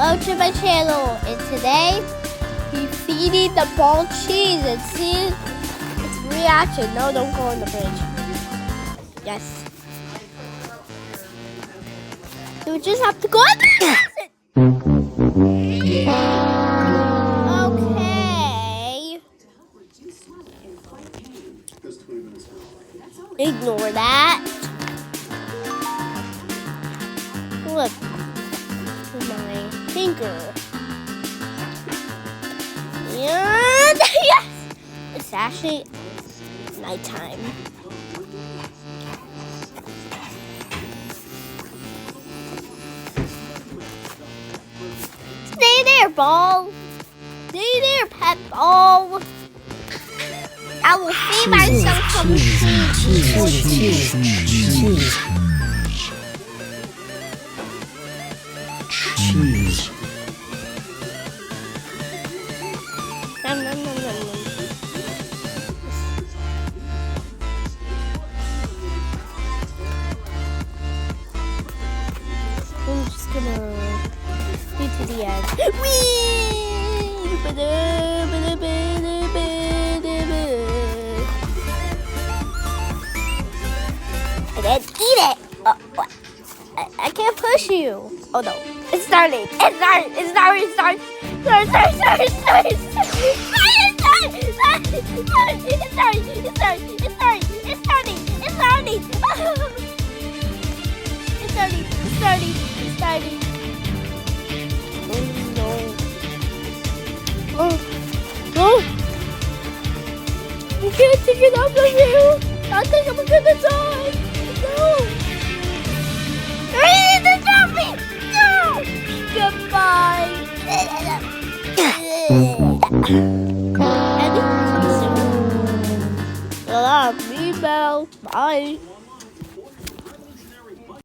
hello to my channel, and today we're feeding the ball cheese and see its reaction. No, don't go in the fridge. Yes. So we just have to go in the closet. Okay. Ignore that. Look. My finger. And yes! It's actually nighttime. Stay there, ball. Stay there, pet ball. I will feed myself some cheese. Cheese. Nom, nom, nom, nom, nom. I'm just gonna do to the end. Whee! And then eat it. Oh, what? I can't push you. Oh no. It's starting. It's starting. It's starting. It's starting. It's starting. It's starting. It's starting. It's starting. It's starting. It's starting. It's starting. It's starting. It's starting. It's starting. Oh no. Oh. Oh. I can't take it off of you. I think I'm gonna die. No. Stop me! No! Goodbye! Love me, Belle. Bye.